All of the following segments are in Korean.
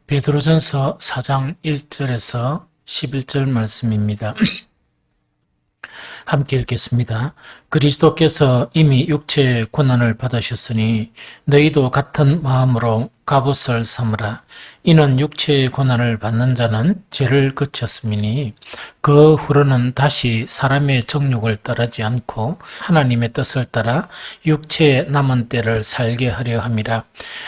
베드로전서 4장 1절에서 11절 말씀입니다. 함께 읽겠습니다. 그리스도께서 이미 육체의 고난을 받으셨으니 너희도 같은 마음으로 갑옷을 삼으라. 이는 육체의 고난을 받는 자는 죄를 그쳤음이니 그 후로는 다시 사람의 정욕을 따르지 않고 하나님의 뜻을 따라 육체의 남은 때를 살게 하려 함이라.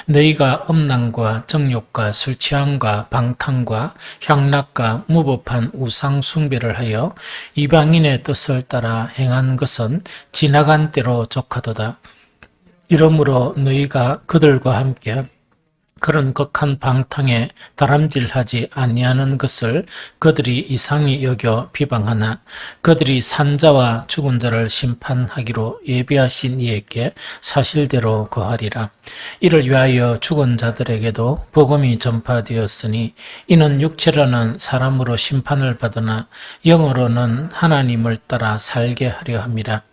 너희가 음란과 정욕과 술 취함과 방탕과 향락과 무법한 우상 숭배를 하여 이방인의 뜻을 따라 행한 것은 지나간 때로 족하도다. 이러므로 너희가 그들과 함께 그런 극한 방탕에 다람질하지 아니하는 것을 그들이 이상히 여겨 비방하나 그들이 산자와 죽은 자를 심판하기로 예비하신 이에게 사실대로 거하리라. 이를 위하여 죽은 자들에게도 복음이 전파되었으니 이는 육체로는 사람으로 심판을 받으나 영으로는 하나님을 따라 살게 하려 함이라.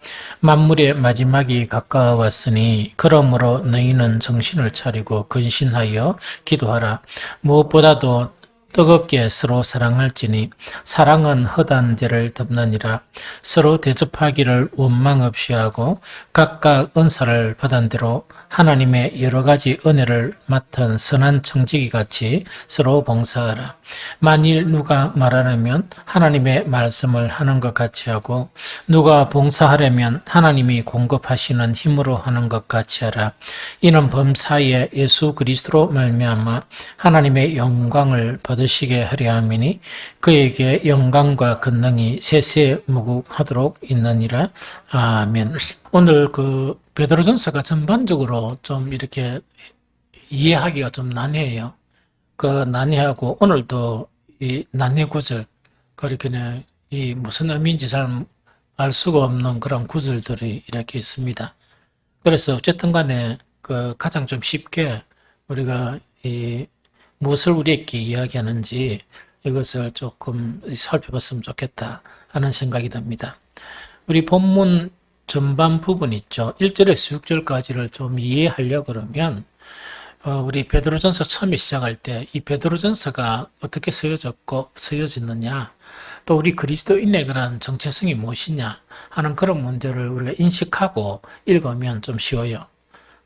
만물의 마지막이 가까워왔으니 그러므로 너희는 정신을 차리고 근신하여 기도하라. 무엇보다도 뜨겁게 서로 사랑할지니 사랑은 허다한 죄를 덮느니라. 서로 대접하기를 원망 없이 하고 각각 은사를 받은 대로 하나님의 여러 가지 은혜를 맡은 선한 청지기 같이 서로 봉사하라. 만일 누가 말하려면 하나님의 말씀을 하는 것 같이 하고 누가 봉사하려면 하나님이 공급하시는 힘으로 하는 것 같이 하라. 이는 범사에 예수 그리스도로 말미암아 하나님의 영광을 받으시게 하려 함이니 그에게 영광과 권능이 세세무국하도록 있느니라. 아멘. 오늘 베드로전서가 전반적으로 좀 이렇게 이해하기가 좀 난해해요. 난해하고 오늘도 이 난해 구절 그렇게 이 무슨 의미인지 잘 알 수가 없는 그런 구절들이 이렇게 있습니다. 그래서 어쨌든 간에 가장 좀 쉽게 우리가 무엇을 우리에게 이야기하는지 이것을 조금 살펴봤으면 좋겠다 하는 생각이 듭니다. 우리 본문 전반 부분 있죠. 1절에서 6절까지를 좀 이해하려고 그러면 우리 베드로전서 처음에 시작할 때 이 베드로전서가 어떻게 쓰여졌느냐 또 우리 그리스도인의 그런 정체성이 무엇이냐 하는 그런 문제를 우리가 인식하고 읽으면 좀 쉬워요.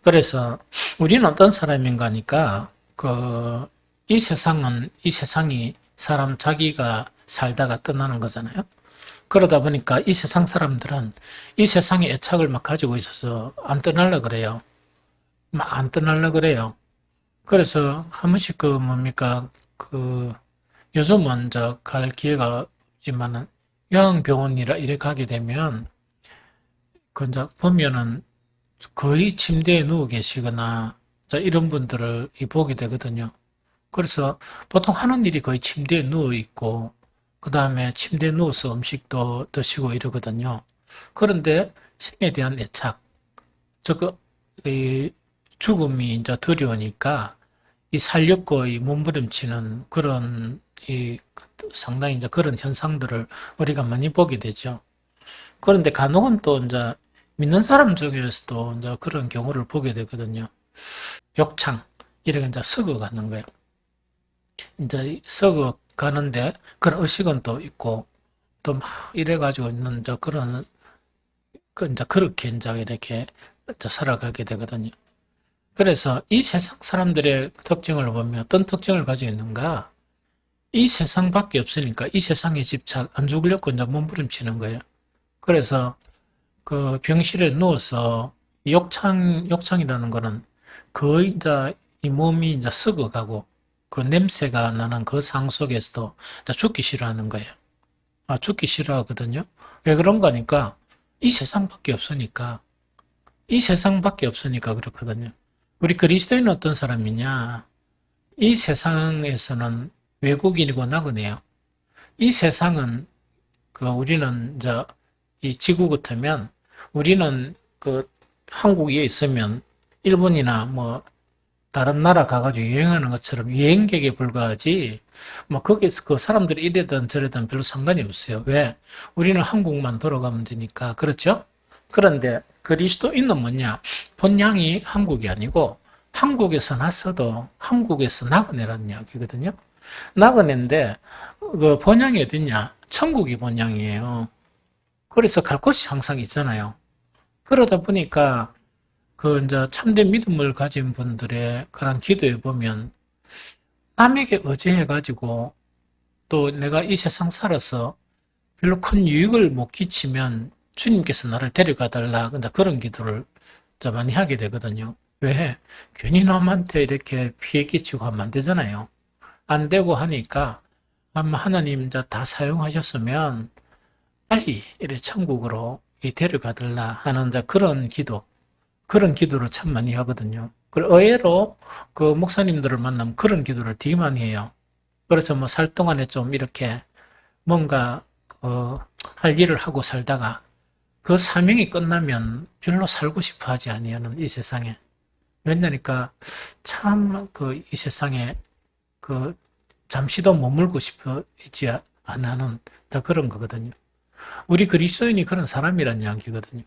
그래서 우리는 어떤 사람인가 하니까 이 세상이 사람 자기가 살다가 떠나는 거잖아요. 그러다 보니까 이 세상 사람들은 이 세상의 애착을 막 가지고 있어서 안 떠나려고 그래요. 막 안 떠나려고 그래요. 그래서 한 번씩 요즘은 갈 기회가 없지만은 요양병원이라 이래 가게 되면 이제 보면은 거의 침대에 누워 계시거나 이런 분들을 보게 되거든요. 그래서 보통 하는 일이 거의 침대에 누워 있고 그 다음에 침대에 누워서 음식도 드시고 이러거든요. 그런데 생에 대한 애착, 이 죽음이 이제 두려우니까 이 살렵고 이 몸부림치는 그런 상당히 이제 그런 현상들을 우리가 많이 보게 되죠. 그런데 간혹은 또 이제 믿는 사람 중에서도 이제 그런 경우를 보게 되거든요. 욕창, 이렇게 이제 썩어가는 거예요. 이제 썩어가는데 그런 의식은 또 있고 또 막 이래가지고 있는 이제 이제 그렇게 이제 이렇게 살아가게 되거든요. 그래서 이 세상 사람들의 특징을 보면 어떤 특징을 가지고 있는가? 이 세상밖에 없으니까 이 세상에 집착, 안 죽으려고 이제 몸부림치는 거예요. 그래서 병실에 누워서 욕창이라는 거는 거의 이제 이 몸이 이제 썩어가고 그 냄새가 나는 그 상 속에서도 이제 죽기 싫어하는 거예요. 죽기 싫어하거든요. 왜 그런 거니까 이 세상밖에 없으니까 그렇거든요. 우리 그리스도인은 어떤 사람이냐? 이 세상에서는 외국인이고 나그네요. 이 세상은 우리는 이제 이 지구 같으면 우리는 한국에 있으면 일본이나 뭐 다른 나라 가가지고 여행하는 것처럼 여행객에 불과하지 거기서 그 사람들이 이래든 저래든 별로 상관이 없어요. 왜? 우리는 한국만 돌아가면 되니까. 그렇죠? 그런데 그리스도인은 뭐냐? 본향이 한국이 아니고 한국에서 났어도 한국에서 나그네라는 이야기거든요. 나그네인데 그 본향이 어딨냐? 천국이 본향이에요. 그래서 갈 곳이 항상 있잖아요. 그러다 보니까 그 이제 참된 믿음을 가진 분들의 그런 기도에 보면 남에게 의지해가지고 또 내가 이 세상 살아서 별로 큰 유익을 못 끼치면 주님께서 나를 데려가 달라. 그런 기도를 많이 하게 되거든요. 왜? 괜히 남한테 이렇게 피해 끼치고 하면 안 되잖아요. 안 되고 하니까 아마 하나님 이제 다 사용하셨으면 빨리 이래 천국으로 데려가 달라 하는 그런 기도를 참 많이 하거든요. 그리고 의외로 그 목사님들을 만나면 그런 기도를 되게 많이 해요. 그래서 뭐 살 동안에 좀 이렇게 뭔가 할 일을 하고 살다가 그 사명이 끝나면 별로 살고 싶어 하지 아니하는 이 세상에. 왜냐니까 참 그 이 세상에 그 잠시도 머물고 싶어 있지 않는 그런 거거든요. 우리 그리스도인이 그런 사람이란 이야기거든요.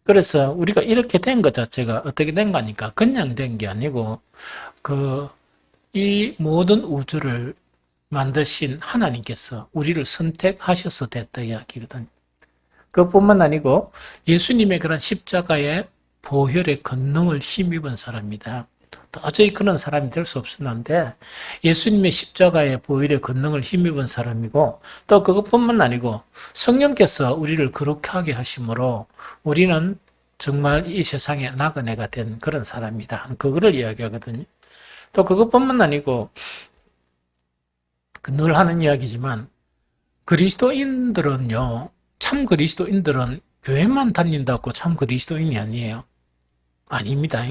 그래서 우리가 이렇게 된 것 자체가 어떻게 된 거니까 그냥 된 게 아니고 이 모든 우주를 만드신 하나님께서 우리를 선택하셔서 됐다 이야기거든요. 그뿐만 아니고 예수님의 그런 십자가의 보혈의 권능을 힘입은 사람입니다. 도저히 그런 사람이 될 수 없었는데 예수님의 십자가의 보혈의 권능을 힘입은 사람이고 또 그것뿐만 아니고 성령께서 우리를 거룩하게 하심으로 우리는 정말 이 세상에 나그네가 된 그런 사람이다. 그거를 이야기하거든요. 또 그것뿐만 아니고 늘 하는 이야기지만 그리스도인들은요. 참 그리스도인들은 교회만 다닌다고 참 그리스도인이 아니에요. 아닙니다.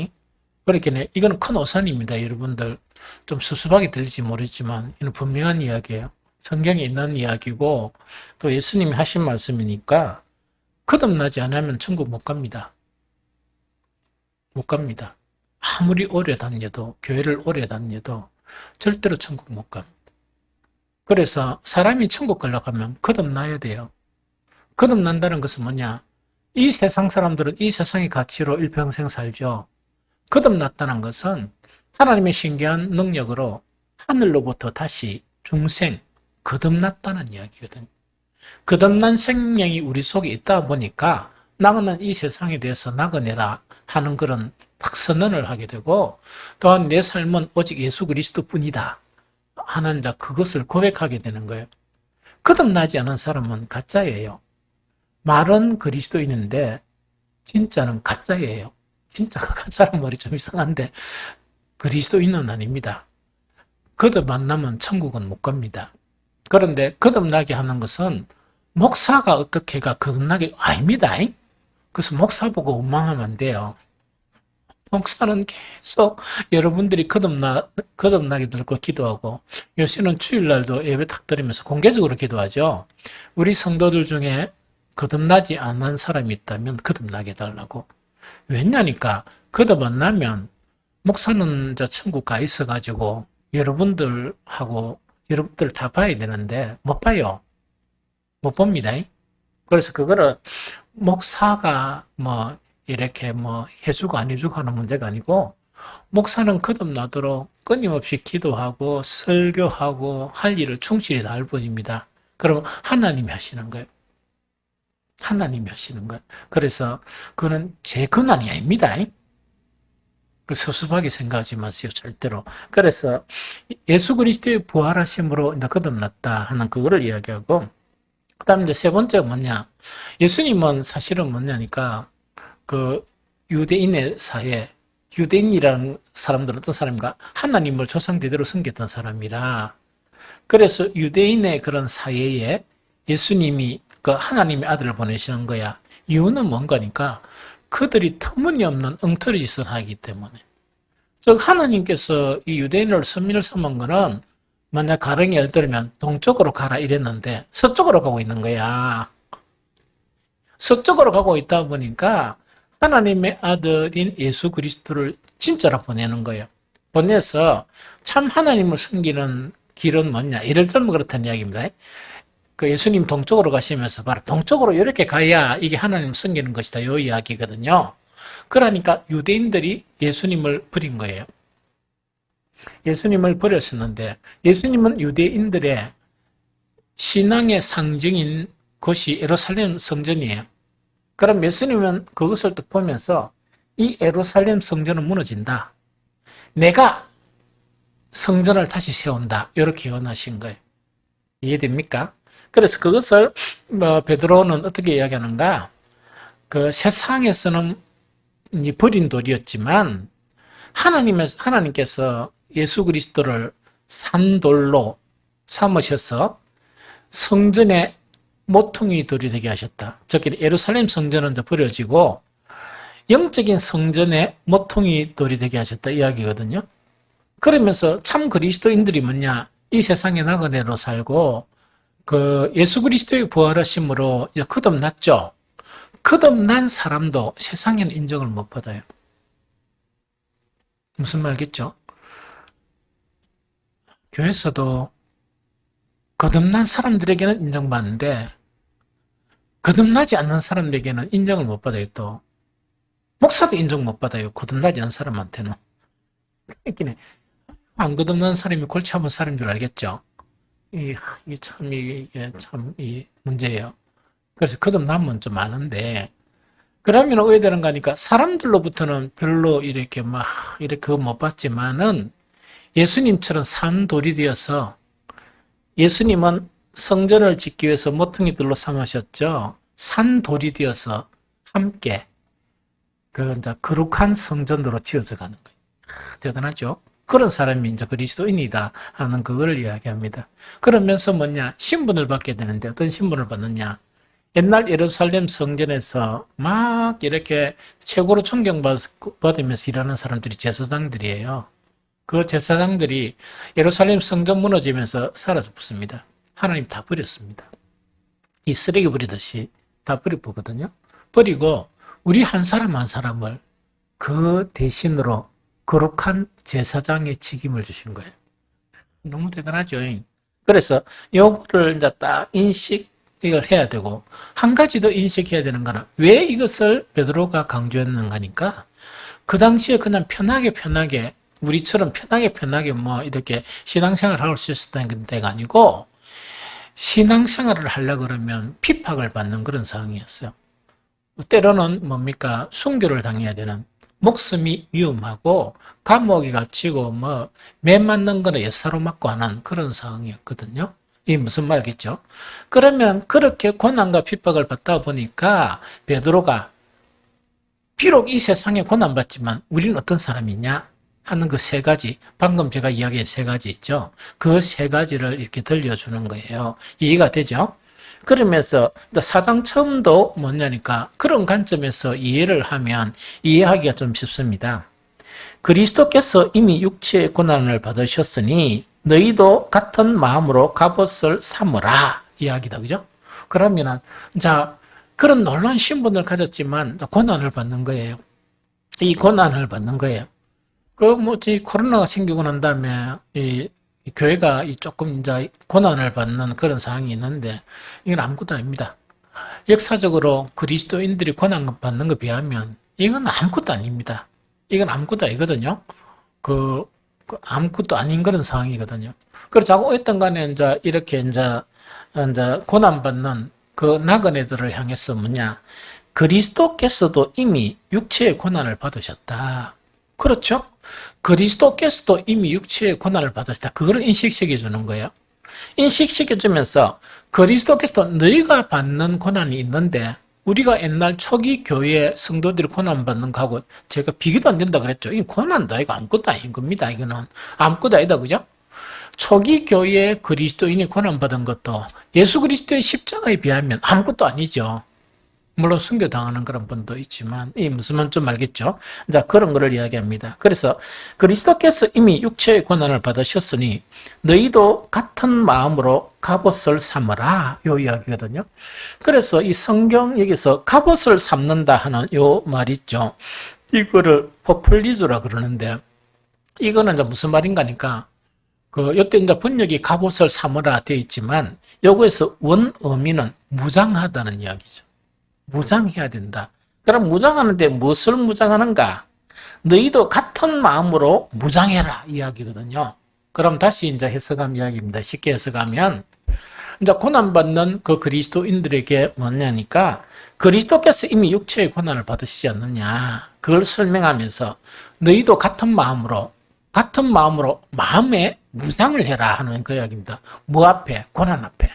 그렇게 이거는 큰 오산입니다. 여러분들 좀 섭섭하게 들릴지 모르지만 이는 분명한 이야기예요. 성경에 있는 이야기고 또 예수님이 하신 말씀이니까 거듭나지 않으면 천국 못 갑니다. 못 갑니다. 아무리 오래 다녀도 교회를 오래 다녀도 절대로 천국 못 갑니다. 그래서 사람이 천국 가려고 하면 거듭나야 돼요. 거듭난다는 것은 뭐냐? 이 세상 사람들은 이 세상의 가치로 일평생 살죠. 거듭났다는 것은 하나님의 신기한 능력으로 하늘로부터 다시 중생, 거듭났다는 이야기거든요. 거듭난 생명이 우리 속에 있다 보니까 나는 이 세상에 대해서 나그네라 하는 그런 딱 선언을 하게 되고 또한 내 삶은 오직 예수 그리스도뿐이다 하는 그것을 고백하게 되는 거예요. 거듭나지 않은 사람은 가짜예요. 말은 그리스도인인데 진짜는 가짜예요. 진짜가 가짜란 말이 좀 이상한데 그리스도인은 아닙니다. 거듭 만나면 천국은 못 갑니다. 그런데 거듭나게 하는 것은 목사가 어떻게가 거듭나게 아닙니다. 그래서 목사 보고 원망하면 안 돼요. 목사는 계속 여러분들이 거듭나게 들고 기도하고 요새는 주일날도 예배 탁 드리면서 공개적으로 기도하죠. 우리 성도들 중에 거듭나지 않은 사람이 있다면 거듭나게 해달라고. 왜냐니까 거듭 안 나면 목사는 천국 가 있어가지고 여러분들 다 봐야 되는데 못 봐요. 못 봅니다. 그래서 그거를 목사가 이렇게 해주고 안 해주고 하는 문제가 아니고 목사는 거듭나도록 끊임없이 기도하고 설교하고 할 일을 충실히 다 할 뿐입니다. 그럼 하나님이 하시는 거예요. 하나님이 하시는 거예요. 그래서 그거는 제 권한이 아닙니다. 그 섭섭하게 생각하지 마세요. 절대로. 그래서 예수 그리스도의 부활하심으로 거듭났다 하는 그거를 이야기하고 그다음에 이제 세 번째가 뭐냐? 예수님은 사실은 뭐냐니까 그 유대인의 사회, 유대인이라는 사람들은 어떤 사람인가? 하나님을 조상대대로 섬겼던 사람이라 그래서 유대인의 그런 사회에 예수님이 그 하나님의 아들을 보내시는 거야. 이유는 뭔가니까 그들이 터무니없는 엉터리 짓을 하기 때문에. 즉 하나님께서 이 유대인을 선민을 삼은 거는 만약 가령이 예를 들면 동쪽으로 가라 이랬는데 서쪽으로 가고 있는 거야. 서쪽으로 가고 있다 보니까 하나님의 아들인 예수 그리스도를 진짜로 보내는 거예요. 보내서 참 하나님을 섬기는 길은 뭐냐. 예를 들면 그렇다는 이야기입니다. 그 예수님 동쪽으로 가시면서 봐라. 동쪽으로 이렇게 가야 이게 하나님 섬기는 것이다. 이 이야기거든요. 그러니까 유대인들이 예수님을 버린 거예요. 예수님을 버렸었는데 예수님은 유대인들의 신앙의 상징인 것이 예루살렘 성전이에요. 그럼 예수님은 그것을 딱 보면서 이 예루살렘 성전은 무너진다. 내가 성전을 다시 세운다. 이렇게 예언하신 거예요. 이해됩니까? 그래서 그것을 베드로는 어떻게 이야기하는가? 그 세상에서는 버린 돌이었지만 하나님께서 예수 그리스도를 산돌로 삼으셔서 성전의 모퉁이 돌이 되게 하셨다. 즉 예루살렘 성전은 버려지고 영적인 성전의 모퉁이 돌이 되게 하셨다 이야기거든요. 그러면서 참 그리스도인들이 뭐냐? 이 세상에 나그네로 살고 그 예수 그리스도의 부활하심으로 거듭났죠. 거듭난 사람도 세상에는 인정을 못 받아요. 무슨 말겠죠? 교회에서도 거듭난 사람들에게는 인정받는데 거듭나지 않는 사람들에게는 인정을 못 받아요. 또 목사도 인정 못 받아요. 거듭나지 않은 사람한테는. 안 거듭난 사람이 골치 아픈 사람인 줄 알겠죠? 이게 참 문제예요. 그래서 거듭나면 좀 많은데 그러면 왜 되는가 하니까 사람들로부터는 별로 이렇게 그거 못 받지만은 예수님처럼 산 돌이 되어서 예수님은 성전을 짓기 위해서 모퉁이들로 삼으셨죠. 산 돌이 되어서 함께 이제 거룩한 성전으로 지어져 가는 거예요. 대단하죠? 그런 사람이 이제 그리스도인이다 하는 그걸 이야기합니다. 그러면서 뭐냐? 신분을 받게 되는데 어떤 신분을 받느냐? 옛날 예루살렘 성전에서 막 이렇게 최고로 존경받으면서 일하는 사람들이 제사장들이에요. 그 제사장들이 예루살렘 성전 무너지면서 사라졌습니다. 하나님 다 버렸습니다. 이 쓰레기 버리듯이 다 버리거든요. 버리고 우리 한 사람 한 사람을 그 대신으로 거룩한 제사장의 책임을 주신 거예요. 너무 대단하죠. 그래서 요거를 이제 딱 인식을 해야 되고 한 가지 더 인식해야 되는 거는 왜 이것을 베드로가 강조했는가 하니까 그 당시에 그냥 편하게 우리처럼 편하게 이렇게 신앙생활을 할 수 있었던 때가 아니고 신앙생활을 하려고 그러면 핍박을 받는 그런 상황이었어요. 때로는 뭡니까? 순교를 당해야 되는 목숨이 위험하고 감옥에 갇히고 매 맞는 거는 예사로 맞고 하는 그런 상황이었거든요. 이게 무슨 말이겠죠? 그러면 그렇게 고난과 핍박을 받다 보니까 베드로가 비록 이 세상에 고난받지만 우리는 어떤 사람이냐 하는 그 세 가지, 방금 제가 이야기한 세 가지 있죠. 그 세 가지를 이렇게 들려주는 거예요. 이해가 되죠? 그러면서 사장 처음도 뭐냐니까 그런 관점에서 이해를 하면 이해하기가 좀 쉽습니다. 그리스도께서 이미 육체의 고난을 받으셨으니 너희도 같은 마음으로 갑옷을 삼으라 이야기다. 그죠? 그러면은 자 그런 놀라운 신분을 가졌지만 고난을 받는 거예요. 이 고난을 받는 거예요. 코로나가 생기고 난 다음에 이 교회가 조금 이제 고난을 받는 그런 상황이 있는데 이건 아무것도 아닙니다. 역사적으로 그리스도인들이 고난 받는 것에 비하면 이건 아무것도 아닙니다. 이건 아무것도 아니거든요. 아무것도 아닌 그런 상황이거든요. 그래서 자꾸 어떤 간에 이제 이렇게 이제 고난 받는 그 나그네들을 향해서 뭐냐? 그리스도께서도 이미 육체의 고난을 받으셨다. 그렇죠? 그리스도께서도 이미 육체의 고난을 받으셨다. 그걸 인식시켜 주는 거예요. 인식시켜 주면서 그리스도께서도 너희가 받는 고난이 있는데 우리가 옛날 초기 교회 성도들이 고난받는 거하고 제가 비교도 안 된다 그랬죠. 이 고난도 아니고 아무것도 아닌 겁니다. 이거는 아무것도 아니다. 그죠? 초기 교회 그리스도인이 고난받은 것도 예수 그리스도의 십자가에 비하면 아무것도 아니죠. 물론 순교당하는 그런 분도 있지만 이 무슨 말인지 좀 알겠죠? 자, 그런 거를 이야기합니다. 그래서 그리스도께서 이미 육체의 고난을 받으셨으니 너희도 같은 마음으로 갑옷을 삼으라 요 이야기거든요. 그래서 이 성경 여기서 갑옷을 삼는다 하는 요 말 있죠. 이거를 포플리주라 그러는데 이거는 이제 무슨 말인가 하니까 요때 이제 번역이 갑옷을 삼으라 되어 있지만 요거에서 원 의미는 무장하다는 이야기죠. 무장해야 된다. 그럼 무장하는데 무엇을 무장하는가? 너희도 같은 마음으로 무장해라 이야기거든요. 그럼 다시 이제 해석하면 이야기입니다. 쉽게 해석하면 이제 고난받는 그 그리스도인들에게 뭐냐니까 그리스도께서 이미 육체의 고난을 받으시지 않느냐. 그걸 설명하면서 너희도 같은 마음으로 마음에 무장을 해라 하는 그 이야기입니다. 뭐 앞에? 고난 앞에.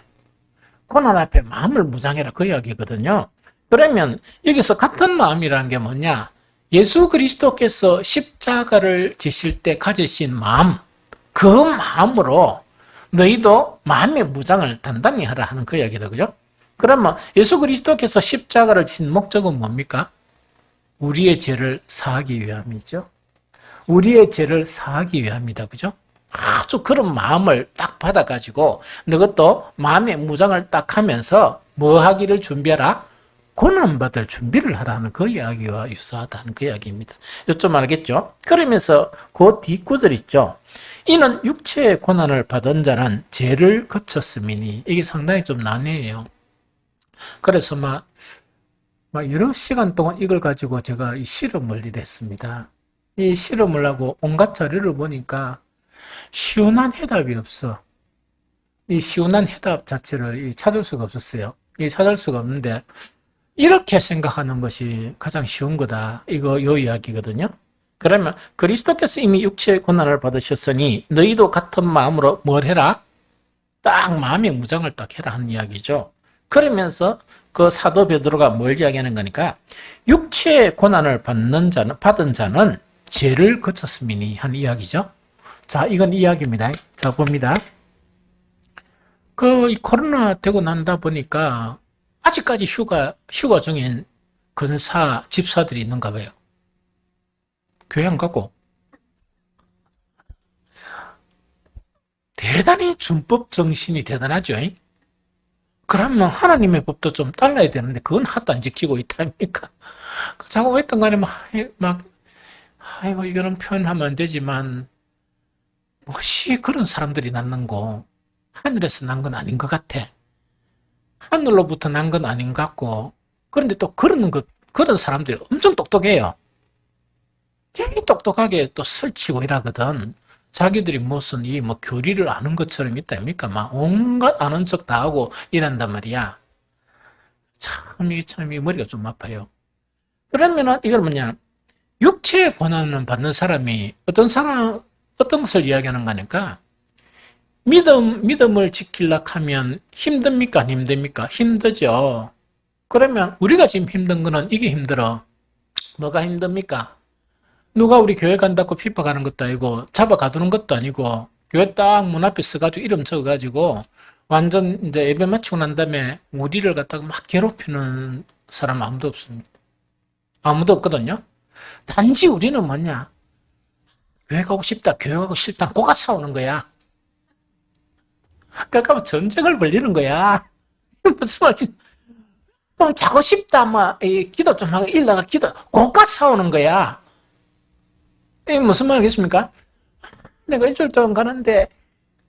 고난 앞에 마음을 무장해라 그 이야기거든요. 그러면 여기서 같은 마음이라는 게 뭐냐? 예수 그리스도께서 십자가를 지실 때 가지신 마음, 그 마음으로 너희도 마음의 무장을 단단히 하라 하는 그 이야기다. 그죠? 그러면 예수 그리스도께서 십자가를 지신 목적은 뭡니까? 우리의 죄를 사하기 위함이죠. 우리의 죄를 사하기 위함이다. 그죠? 아주 그런 마음을 딱 받아가지고 너것도 마음의 무장을 딱 하면서 뭐 하기를 준비하라? 고난받을 준비를 하라는 그 이야기와 유사하다는 그 이야기입니다. 좀 알겠죠? 그러면서 그 뒷구절 있죠. 이는 육체의 고난을 받은 자는 죄를 거쳤음이니 이게 상당히 좀 난해해요. 그래서 막 여러 시간 동안 이걸 가지고 제가 이 실험을 일했습니다. 이 실험을 하고 온갖 자료를 보니까 시원한 해답이 없어. 이 시원한 해답 자체를 찾을 수가 없었어요. 찾을 수가 없는데 이렇게 생각하는 것이 가장 쉬운 거다. 요 이야기거든요. 그러면 그리스도께서 이미 육체의 고난을 받으셨으니 너희도 같은 마음으로 뭘 해라? 딱 마음의 무장을 딱 해라 하는 이야기죠. 그러면서 그 사도 베드로가 뭘 이야기하는 거니까 육체의 고난을 받은 자는 죄를 거쳤음이니 하는 이야기죠. 자, 이건 이야기입니다. 자, 봅니다. 이 코로나 되고 난다 보니까 아직까지 휴가 중인 근사, 집사들이 있는가 봐요. 교회 안 가고. 대단히 준법 정신이 대단하죠. 그러면 하나님의 법도 좀 따라야 되는데 그건 하나도 안 지키고 있다니까. 자꾸 했던 간에 아이고 이거는 표현하면 안 되지만 무엇이 그런 사람들이 낳는고 하늘에서 난 건 아닌 것 같아. 하늘로부터 난 건 아닌 것 같고 그런데 또 그런 사람들이 엄청 똑똑해요. 되게 똑똑하게 또 설치고 이러거든. 자기들이 무슨 교리를 아는 것처럼 있다입니까? 막 온갖 아는 척 다 하고 이란단 말이야. 참, 이 머리가 좀 아파요. 그러면은 이건 뭐냐? 육체의 고난을 받는 사람이 어떤 것을 이야기하는 거니까 믿음을 지키려고 하면 힘듭니까? 안 힘듭니까? 힘들죠. 그러면 우리가 지금 힘든 거는 이게 힘들어. 뭐가 힘듭니까? 누가 우리 교회 간다고 핍박하는 것도 아니고 잡아 가두는 것도 아니고 교회 딱 문 앞에 서가지고 이름 적어가지고 완전 이제 예배 마치고 난 다음에 우리를 갖다가 막 괴롭히는 사람 아무도 없습니다. 아무도 없거든요. 단지 우리는 뭐냐? 교회 가고 싶다, 교회 가고 싫다, 고가 싸우는 거야. 그러니까 전쟁을 벌리는 거야. 무슨 말이지? 좀 자고 싶다, 기도 좀 하고 일나가 기도, 고가 싸우는 거야. 이게 무슨 말이겠습니까? 내가 일주일 동안 가는데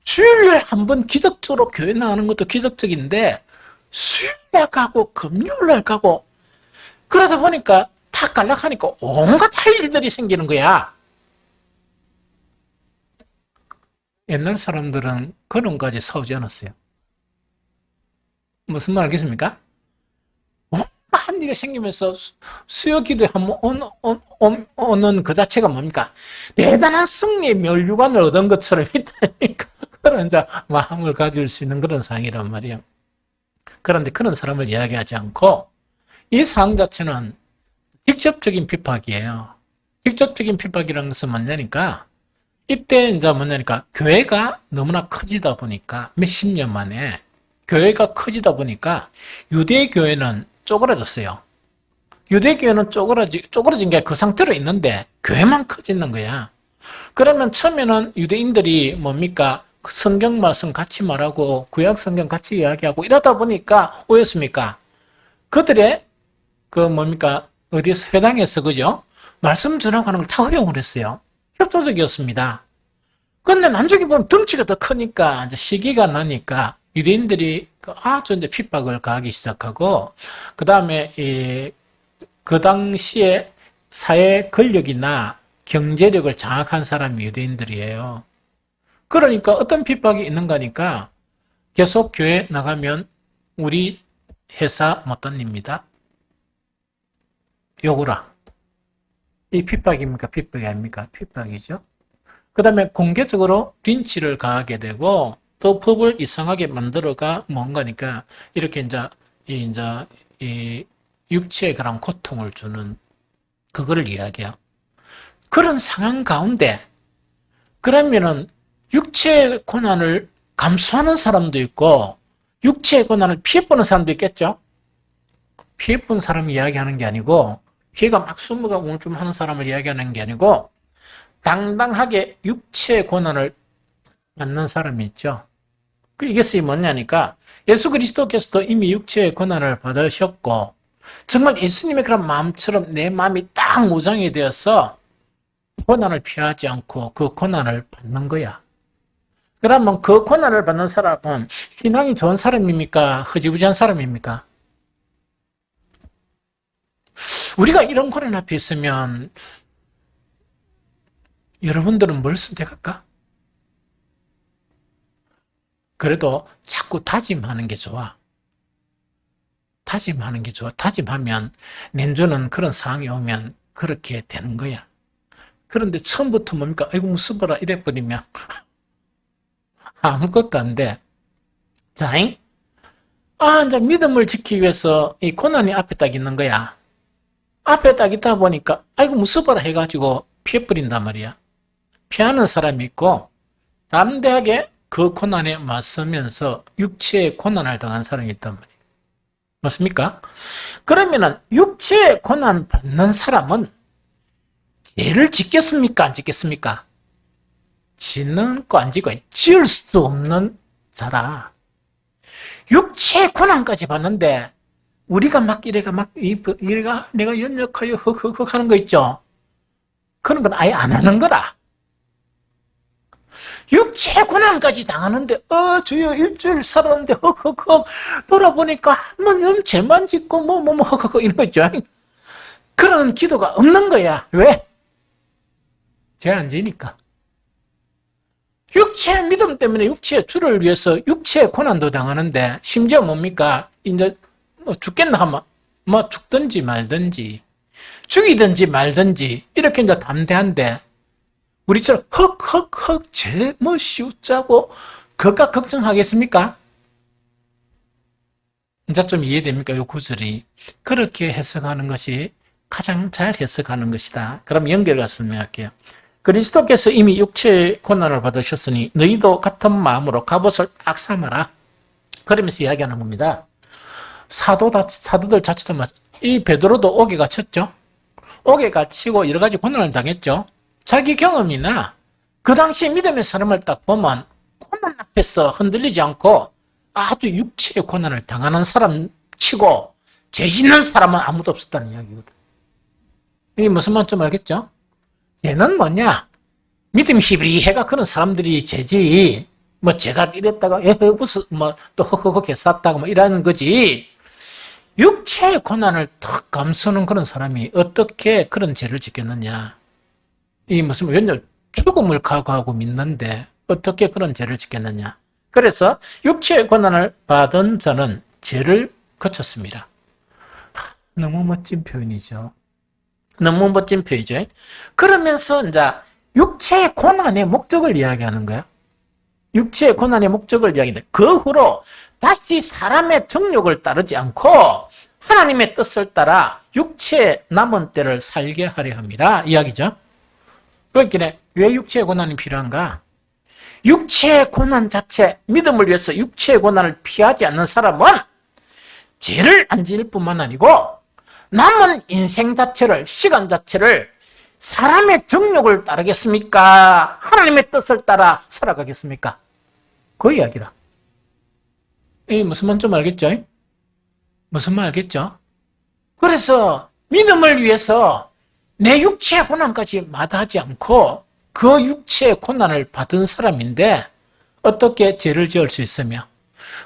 수요일에 한 번 기적적으로 교회 나가는 것도 기적적인데 수요일날 가고 금요일날 가고 그러다 보니까 다 갈락하니까 온갖 할 일들이 생기는 거야. 옛날 사람들은 그런 거까지 싸우지 않았어요. 무슨 말 알겠습니까? 한 일이 생기면서 수요 기도에 한번 오는 그 자체가 뭡니까? 대단한 승리의 멸류관을 얻은 것처럼 있다니까. 그런 이제 마음을 가질 수 있는 그런 상황이란 말이에요. 그런데 그런 사람을 이야기하지 않고 이 상황 자체는 직접적인 핍박이에요. 직접적인 핍박이라는 것은 뭐냐니까 이때 이제 뭐냐니까 교회가 너무나 커지다 보니까 몇십 년 만에 교회가 커지다 보니까 유대교회는 쪼그라졌어요. 유대교회는 쪼그라진 게 그 상태로 있는데 교회만 커지는 거야. 그러면 처음에는 유대인들이 뭡니까? 성경 말씀 같이 말하고 구약 성경 같이 이야기하고 이러다 보니까 뭐였습니까? 그들의 어디서 회당에서 그죠? 말씀 전하는 걸 다 허용을 했어요. 협조적이었습니다. 그런데 나중에 보면 덩치가 더 크니까 이제 시기가 나니까 유대인들이 아주 이제 핍박을 가하기 시작하고 그 다음에 그 당시에 사회 권력이나 경제력을 장악한 사람이 유대인들이에요. 그러니까 어떤 핍박이 있는가니까 계속 교회 나가면 우리 회사 못 다닙니다. 요구라. 이 핍박입니까? 핍박이 아닙니까? 핍박이죠. 그 다음에 공개적으로 린치를 가하게 되고 또 법을 이상하게 만들어가 뭔가니까 이렇게 이 육체에 그런 고통을 주는 그거를 이야기해요. 그런 상황 가운데 그러면은 육체의 고난을 감수하는 사람도 있고 육체의 고난을 피해보는 사람도 있겠죠. 피해본 사람이 이야기하는 게 아니고 피해가 막 숨어가 우물쭈물 사람을 이야기하는 게 아니고 당당하게 육체의 고난을 받는 사람이 있죠. 이것이 뭐냐니까 예수 그리스도께서도 이미 육체의 고난을 받으셨고 정말 예수님의 그런 마음처럼 내 마음이 딱 무장이 되어서 고난을 피하지 않고 그 고난을 받는 거야. 그러면 그 고난을 받는 사람은 신앙이 좋은 사람입니까? 흐지부지한 사람입니까? 우리가 이런 고난 앞에 있으면 여러분들은 뭘 선택할까? 그래도 자꾸 다짐하는 게 좋아. 다짐하는 게 좋아. 다짐하면 내주는 그런 상황이 오면 그렇게 되는 거야. 그런데 처음부터 뭡니까? 아이고 무서워라 이래버리면 아무것도 안 돼. 자, 이제 믿음을 지키기 위해서 이 고난이 앞에 딱 있는 거야. 앞에 딱 있다 보니까 아이고 무서워라 해가지고 피해버린단 말이야. 피하는 사람이 있고 담대하게 그 고난에 맞서면서 육체의 고난을 당한 사람이 있단 말이에요. 맞습니까? 그러면은 육체의 고난 받는 사람은 죄를 짓겠습니까? 안 짓겠습니까? 짓는 거 안 짓고 지을 수 없는 자라. 육체의 고난까지 받는데 우리가 막 이래가 내가 연약하여 흑흑흑 하는 거 있죠? 그런 건 아예 안 하는 거라. 육체 고난까지 당하는데 주여 일주일 살았는데 헉헉헉 돌아보니까 한번 죄만 짓고 헉헉헉 이런 거 있죠. 그런 기도가 없는 거야. 왜? 죄 안 지니까. 육체의 믿음 때문에 육체의 주를 위해서 육체의 고난도 당하는데 심지어 뭡니까? 이제 죽겠나 하면 죽든지 말든지 죽이든지 말든지 이렇게 이제 담대한데 우리처럼 헉헉헉 죄 쉬우자고 그가 걱정하겠습니까? 이제 좀 이해됩니까? 이 구절이 그렇게 해석하는 것이 가장 잘 해석하는 것이다. 그럼 연결해서 설명할게요. 그리스도께서 이미 육체의 고난을 받으셨으니 너희도 같은 마음으로 갑옷을 딱 삼아라. 그러면서 이야기하는 겁니다. 사도들 자체도 이 베드로도 옥에 갇혔죠. 옥에 갇히고 여러 가지 고난을 당했죠. 자기 경험이나 그 당시 믿음의 사람을 딱 보면 고난 앞에서 흔들리지 않고 아주 육체의 고난을 당하는 사람 치고 죄 짓는 사람은 아무도 없었다는 이야기거든. 이게 무슨 말인지 좀 알겠죠? 죄는 뭐냐? 믿음이 희비리해가 그런 사람들이 죄지. 제가 이랬다가 무슨 또 헉헉헉 했었다고 이러는 거지. 육체의 고난을 탁 감수하는 그런 사람이 어떻게 그런 죄를 짓겠느냐? 이 무슨 왜냐 죽음을 각오하고 믿는데 어떻게 그런 죄를 짓겠느냐? 그래서 육체의 고난을 받은 자는 죄를 거쳤습니다. 너무 멋진 표현이죠. 너무 멋진 표현이죠. 그러면서 이제 육체의 고난의 목적을 이야기하는 거야. 육체의 고난의 목적을 이야기하는데 그 후로 다시 사람의 정욕을 따르지 않고 하나님의 뜻을 따라 육체의 남은 때를 살게 하려 합니다. 이야기죠. 그렇기에 왜 육체의 고난이 필요한가? 육체의 고난 자체, 믿음을 위해서 육체의 고난을 피하지 않는 사람은 죄를 안 지을 뿐만 아니고 남은 인생 자체를, 시간 자체를 사람의 정욕을 따르겠습니까? 하나님의 뜻을 따라 살아가겠습니까? 그 이야기라. 이 무슨 말인지 좀 알겠죠? 무슨 말 알겠죠? 그래서 믿음을 위해서 내 육체의 고난까지 마다하지 않고 그 육체의 고난을 받은 사람인데 어떻게 죄를 지을 수 있으며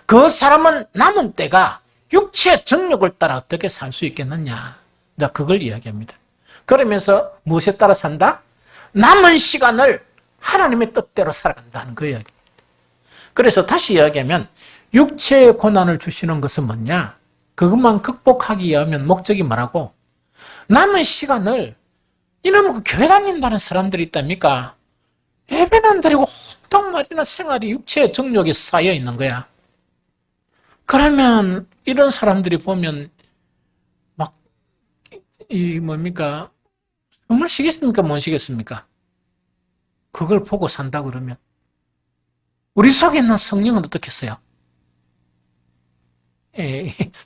그 사람은 남은 때가 육체의 정욕을 따라 어떻게 살 수 있겠느냐. 자, 그걸 이야기합니다. 그러면서 무엇에 따라 산다? 남은 시간을 하나님의 뜻대로 살아간다는 그 이야기. 그래서 다시 이야기하면 육체의 고난을 주시는 것은 뭐냐? 그것만 극복하기 위하면 목적이 뭐라고? 남은 시간을 이놈의 그 교회 다닌다는 사람들이 있답니까? 예배는 안 드리고 혼돈말이나 생활이 육체의 정욕에 쌓여 있는 거야. 그러면 이런 사람들이 보면 막 뭡니까? 숨을 쉬겠습니까? 못 쉬겠습니까? 그걸 보고 산다 그러면 우리 속에 있는 성령은 어떻겠어요?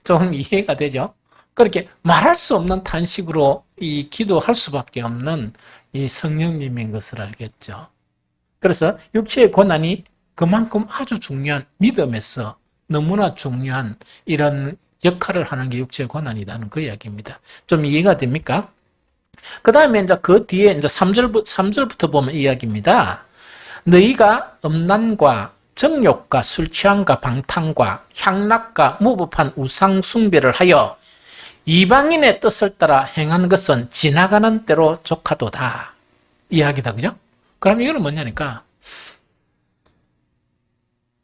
좀 이해가 되죠? 그렇게 말할 수 없는 탄식으로 이 기도할 수밖에 없는 이 성령님인 것을 알겠죠. 그래서 육체의 고난이 그만큼 아주 중요한 믿음에서 너무나 중요한 이런 역할을 하는 게 육체의 고난이라는 그 이야기입니다. 좀 이해가 됩니까? 그 다음에 이제 그 뒤에 이제 3절부터 보면 이야기입니다. 너희가 음란과 정욕과 술 취함과 방탕과 향락과 무법한 우상 숭배를 하여 이방인의 뜻을 따라 행한 것은 지나가는 대로 족하도다. 이야기다, 그죠? 그럼 이거는 뭐냐니까,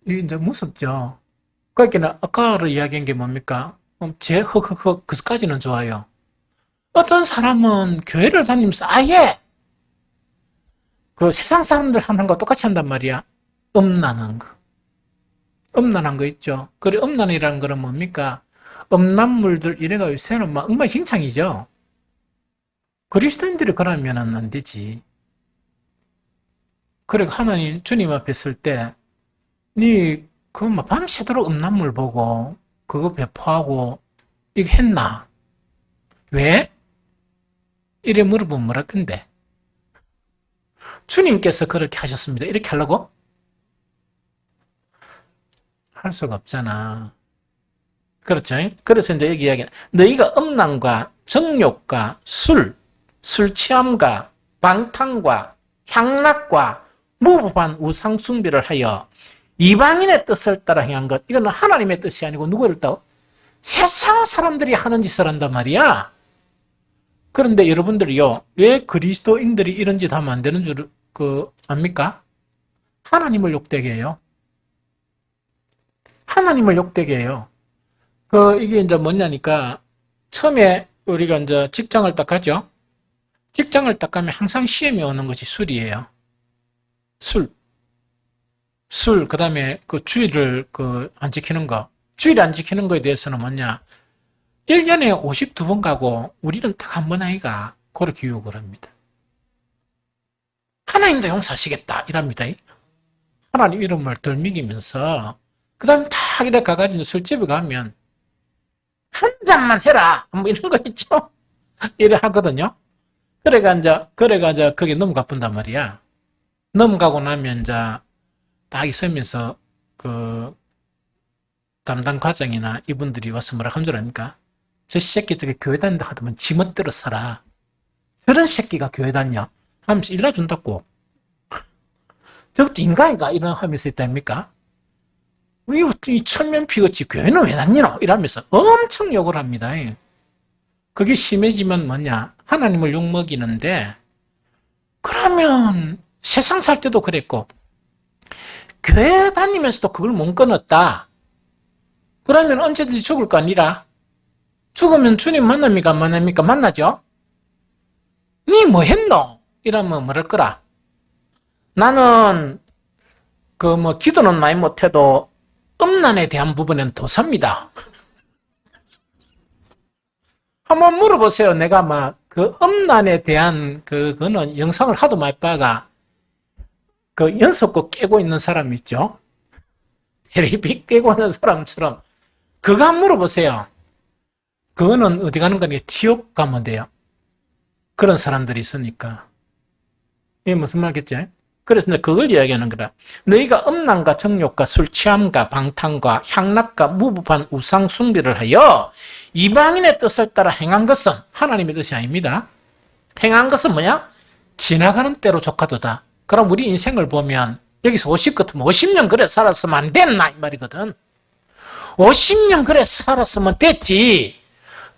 이게 이제 무섭죠. 그러니까 아까로 이야기한 게 뭡니까? 그까지는 좋아요. 어떤 사람은 교회를 다니면서 아예 그 세상 사람들 하는 거 똑같이 한단 말이야. 음란한 거. 음란한 거 있죠. 그래, 음란이라는 거는 뭡니까? 음란물들 이래가 요새는 막 엉망진창이죠. 그리스도인들이 그러면은 안 되지. 그래, 하나님, 주님 앞에 있을 때, 그거 막 밤새도록 음란물 보고, 그거 배포하고, 이거 했나? 왜? 이래 물어보면 뭐라 건데? 주님께서 그렇게 하셨습니다. 이렇게 하려고? 할 수가 없잖아. 그렇죠? 그래서 이제 여기 이야기는, 너희가 음란과 정욕과 술 취함과 방탕과 향락과 무법한 우상 숭배를 하여 이방인의 뜻을 따라 행한 것. 이거는 하나님의 뜻이 아니고 누구를 따라? 세상 사람들이 하는 짓을 한단 말이야. 그런데 여러분들이요, 왜 그리스도인들이 이런 짓 하면 안 되는 줄 압니까? 하나님을 욕되게 해요. 하나님을 욕되게 해요. 이게 이제 뭐냐니까, 처음에 우리가 이제 직장을 딱 가죠? 직장을 딱 가면 항상 시험이 오는 것이 술이에요. 술, 그 다음에 그 주의를 안 지키는 거. 주의를 안 지키는 거에 대해서는 뭐냐? 1년에 52번 가고, 우리는 딱 한 번 아이가, 그렇게 유혹을 합니다. 하나님도 용서하시겠다, 이랍니다. 하나님 이름을 덜 먹이면서, 그 다음에 딱 이렇게 가가지고 술집에 가면, 한 잔만 해라! 뭐 이런 거 있죠? 이래 하거든요? 그래가 이제 거기 넘어가 본단 말이야. 넘어가고 나면 이제 딱 있으면서 그 담당 과장이나 이분들이 와서 뭐라 한 줄 압니까? 저 새끼 저기 교회 다닌다 하더만 지멋대로 살아. 저런 새끼가 교회 다녀. 하면서 일러준다고. 저것도 인간이가 이런 하면서 있답니까? 이 천면피같이 교회는 왜 다니노? 이러면서 엄청 욕을 합니다. 그게 심해지면 뭐냐? 하나님을 욕먹이는데, 그러면 세상 살 때도 그랬고, 교회 다니면서도 그걸 못 끊었다. 그러면 언제든지 죽을 거 아니라, 죽으면 주님 만납니까? 안 만납니까? 만나죠? 니 뭐 했노? 이러면 뭐랄 거라. 나는, 기도는 많이 못해도, 음란에 대한 부분은 도사입니다. 한번 물어보세요. 내가 음란에 대한 그거는 영상을 하도 많이 봐가, 연속곡 깨고 있는 사람 있죠? 테레비 깨고 있는 사람처럼, 그거 한번 물어보세요. 그거는 어디 가는 거니? 지옥 가면 돼요. 그런 사람들이 있으니까. 이게 무슨 말겠지? 그래서 이제 그걸 이야기하는 거다. 너희가 음란과 정욕과 술 취함과 방탕과 향락과 무법한 우상 숭배를 하여 이방인의 뜻을 따라 행한 것은 하나님의 뜻이 아닙니다. 행한 것은 뭐냐? 지나가는 대로 족하도다. 그럼 우리 인생을 보면 여기서 50 같으면 50년 그래 살았으면 안 됐나 이 말이거든. 50년 그래 살았으면 됐지.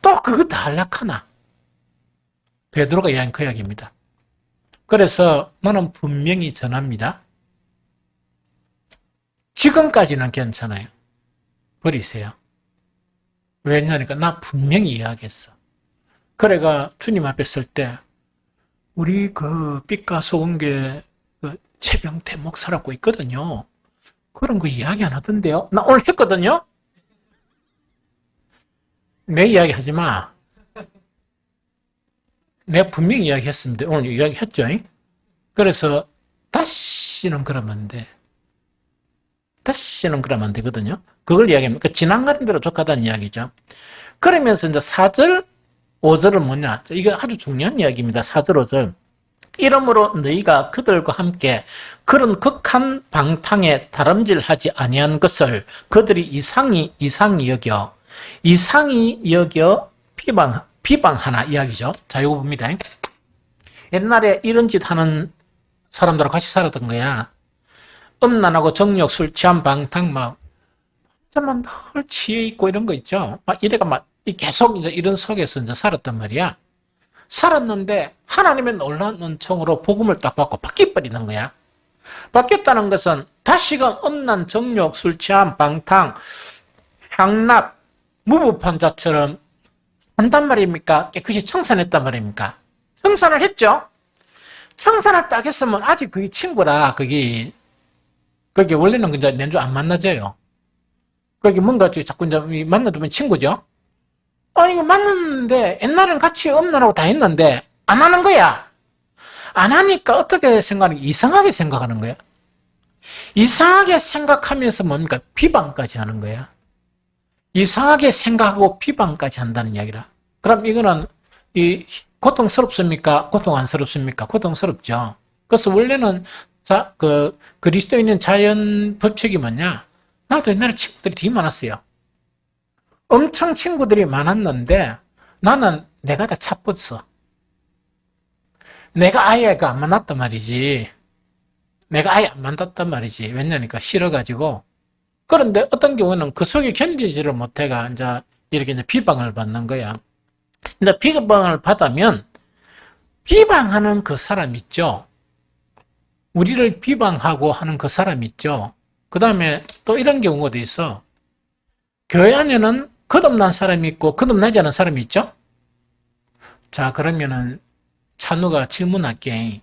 또 그거 다 안락하나? 베드로가 이야기한 그 이야기입니다. 그래서 나는 분명히 전합니다. 지금까지는 괜찮아요. 버리세요. 왜냐니까 나 분명히 이야기했어. 그래가 주님 앞에 설 때 우리 그 빛과 소금교회 그 최병태 목사라고 있거든요. 그런 거 이야기 안 하던데요. 나 오늘 했거든요. 내 이야기 하지 마. 내가 분명히 이야기했습니다. 오늘 이야기했죠. 그래서 다시는 그러면 안 돼. 다시는 그러면 안 되거든요. 그걸 이야기하면 지나가는 대로 족하다는 이야기죠. 그러면서 이제 4절, 5절은 뭐냐? 이거 아주 중요한 이야기입니다. 4절, 5절. 이러므로 너희가 그들과 함께 그런 극한 방탕에 다름질하지 아니한 것을 그들이 이상히 여겨 비방하나 이야기죠. 자, 이거 봅니다. 옛날에 이런 짓 하는 사람들하고 같이 살았던 거야. 음란하고 정욕, 술 취한 방탕 정말 늘 취해 있고 이런 거 있죠. 이래가 계속 이제 이런 속에서 이제 살았단 말이야. 살았는데 하나님의 놀라운 은총으로 복음을 딱 받고 바뀌어버리는 거야. 바뀌었다는 것은 다시금 음란, 정욕, 술 취한 방탕, 향락, 무부판 자처럼 한단 말입니까? 깨끗이 청산했단 말입니까? 청산을 했죠? 청산을 딱 했으면 아직 그게 친구라, 그게 원래는 이제 내주 안 만나져요. 그게 뭔가 자꾸 이제 만나두면 친구죠? 이거 만났는데, 옛날엔 같이 음란하고 다 했는데, 안 하는 거야. 안 하니까 어떻게 생각하는 거야? 이상하게 생각하는 거야. 이상하게 생각하면서 뭡니까? 비방까지 하는 거야. 이상하게 생각하고 비방까지 한다는 이야기라. 그럼 이거는 고통스럽습니까? 고통 안스럽습니까? 고통스럽죠. 그래서 원래는 그리스도인은 자연 법칙이 뭐냐? 나도 옛날에 친구들이 되게 많았어요. 엄청 친구들이 많았는데 나는 내가 다 차뻗어. 내가 아예 안 만났단 말이지. 내가 아예 안 만났단 말이지. 왜냐니까 싫어가지고. 그런데 어떤 경우는 그 속에 견디지를 못해가 이제 이렇게 이제 비방을 받는 거야. 근데 비방을 받으면 비방하는 그 사람 있죠. 우리를 비방하고 하는 그 사람 있죠. 그 다음에 또 이런 경우도 있어. 교회 안에는 거듭난 사람이 있고 거듭나지 않은 사람이 있죠. 자, 그러면은 찬우가 질문할게.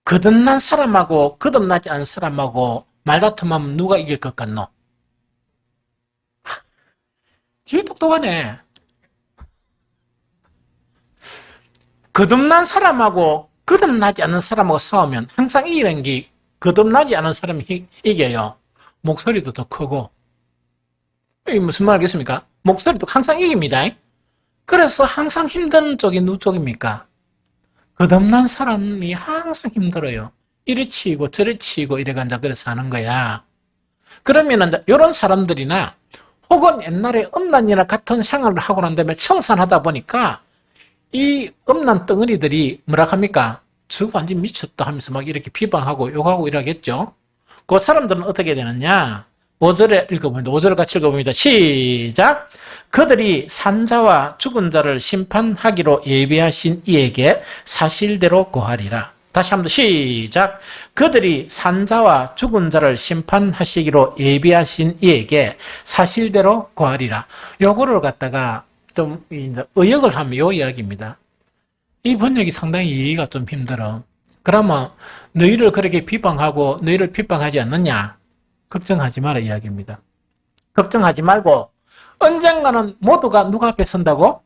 거듭난 사람하고 거듭나지 않은 사람하고 말다툼하면 누가 이길 것 같노? 되게 똑똑하네. 거듭난 사람하고 거듭나지 않은 사람하고 싸우면 항상 이기는 게 거듭나지 않은 사람이 이겨요. 목소리도 더 크고. 이게 무슨 말 알겠습니까? 목소리도 항상 이깁니다. 그래서 항상 힘든 쪽이 누구 쪽입니까? 거듭난 사람이 항상 힘들어요. 이리 치이고 저리 치이고 이래간다 그래서 하는 거야. 그러면 이런 사람들이나 혹은 옛날에 음란이나 같은 생활을 하고 난 다음에 청산하다 보니까 이 음란 덩어리들이 뭐라 합니까? 저거 완전 미쳤다 하면서 막 이렇게 비방하고 욕하고 이러겠죠. 그 사람들은 어떻게 되느냐? 5절에 읽어봅니다. 5절을 같이 읽어봅니다. 시작! 그들이 산자와 죽은 자를 심판하기로 예비하신 이에게 사실대로 고하리라. 다시 한번 시작! 그들이 산자와 죽은 자를 심판하시기로 예비하신 이에게 사실대로 고하리라. 요거를 갖다가 좀 의역을 하면 요 이야기입니다. 이 번역이 상당히 이해가 좀 힘들어. 그러면 너희를 그렇게 비방하고 너희를 비방하지 않느냐? 걱정하지 마라 이야기입니다. 걱정하지 말고 언젠가는 모두가 누가 앞에 선다고?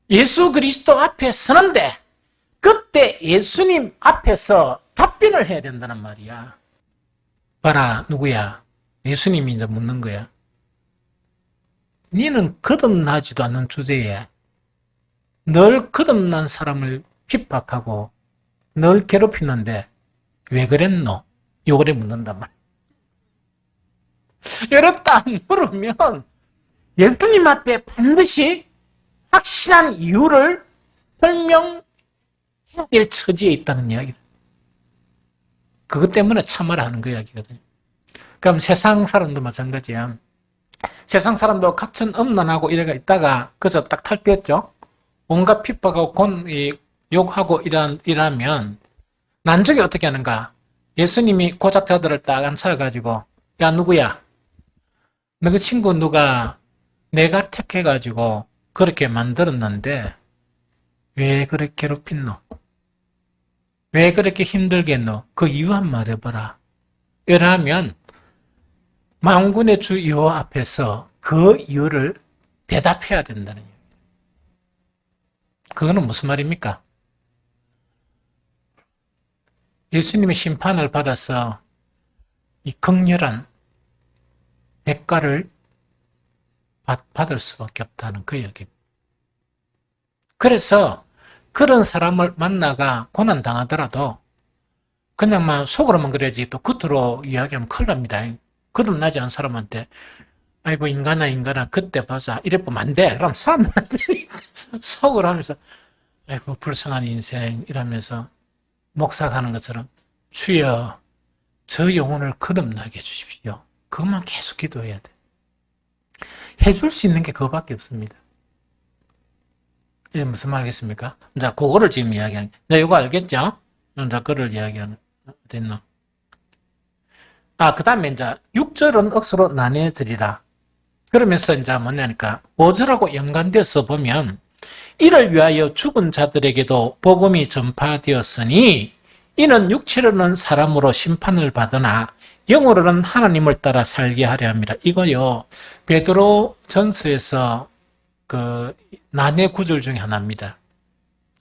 예수 그리스도 앞에 서는데 그때 예수님 앞에서 답변을 해야 된다는 말이야. 봐라, 누구야? 예수님이 이제 묻는 거야. 너는 거듭나지도 않는 주제에 널 거듭난 사람을 핍박하고 널 괴롭히는데 왜 그랬노? 요거를 묻는단 말이야. 어렵다 물으면 예수님 앞에 반드시 확실한 이유를 설명해야 될 처지에 있다는 이야기. 그것 때문에 참아라 하는 그 이야기거든요. 그럼 세상 사람도 마찬가지야. 세상 사람도 같은 음란하고 이래가 있다가 그저 딱 탈피했죠. 온갖 핍박하고 욕하고 이러면 나중에 어떻게 하는가? 예수님이 고작자들을 딱 앉혀가지고 야 누구야? 너 그 친구 누가 내가 택해가지고 그렇게 만들었는데 왜 그렇게 괴롭힌노? 왜 그렇게 힘들겠노? 그 이유 한 말 해봐라. 왜냐하면 만군의 주 여호와 앞에서 그 이유를 대답해야 된다는 얘기예요. 그거는 무슨 말입니까? 예수님의 심판을 받아서 이 극렬한 대가를 받을 수밖에 없다는 그 얘기입니다. 그래서 그런 사람을 만나가 고난당하더라도 그냥 막 속으로만 그래야지 또 겉으로 이야기하면 큰일 납니다. 거듭나지 않은 사람한테 아이고 인간아 그때 보자 이래보면 안 돼. 그럼 사람들이 속으로 하면서 아이고 불쌍한 인생 이러면서 목사하는 것처럼 주여 저 영혼을 거듭나게 해주십시오. 그것만 계속 기도해야 돼. 해줄 수 있는 게 그거밖에 없습니다. 이게 무슨 말이겠습니까? 자, 그거를 지금 이야기하는, 네, 이거 알겠죠? 자, 그걸 이야기하는, 됐나? 그 다음에 이제 6절은 억수로 나뉘어지리라. 그러면서 이제 뭐냐니까 5절하고 연관되어서 보면 이를 위하여 죽은 자들에게도 복음이 전파되었으니 이는 육체로는 사람으로 심판을 받으나 영으로는 하나님을 따라 살게 하려 합니다. 이거요, 베드로 전서에서 그 난해 구절 중에 하나입니다.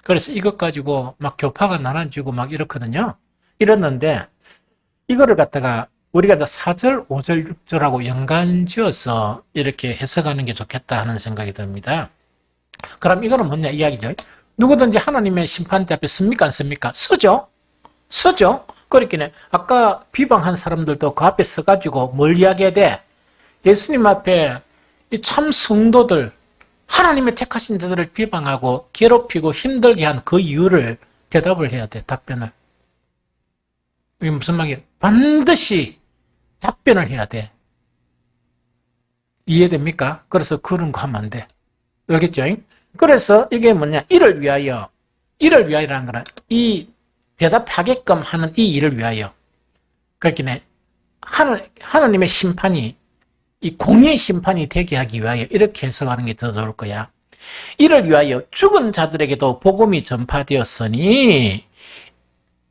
그래서 이것 가지고 막 교파가 나눠지고 막 이렇거든요. 이랬는데 이거를 갖다가 우리가 4절, 5절, 6절하고 연관지어서 이렇게 해석하는 게 좋겠다 하는 생각이 듭니다. 그럼 이거는 뭐냐 이야기죠. 누구든지 하나님의 심판대 앞에 섭니까 안 섭니까? 서죠. 서죠. 그렇기는 아까 비방한 사람들도 그 앞에 서가지고 뭘 이야기해야 돼? 예수님 앞에 이 참 성도들, 하나님의 택하신 자들을 비방하고 괴롭히고 힘들게 한 그 이유를 대답을 해야 돼. 답변을. 이게 무슨 말이에요? 반드시 답변을 해야 돼. 이해됩니까? 그래서 그런 거 하면 안 돼. 알겠죠? 그래서 이게 뭐냐? 이를 위하여라는 거는 이 대답하게끔 하는 이 일을 위하여. 그렇긴 하나님의 심판이, 이 공의의 심판이 되게 하기 위하여 이렇게 해석하는 게 더 좋을 거야. 이를 위하여 죽은 자들에게도 복음이 전파되었으니,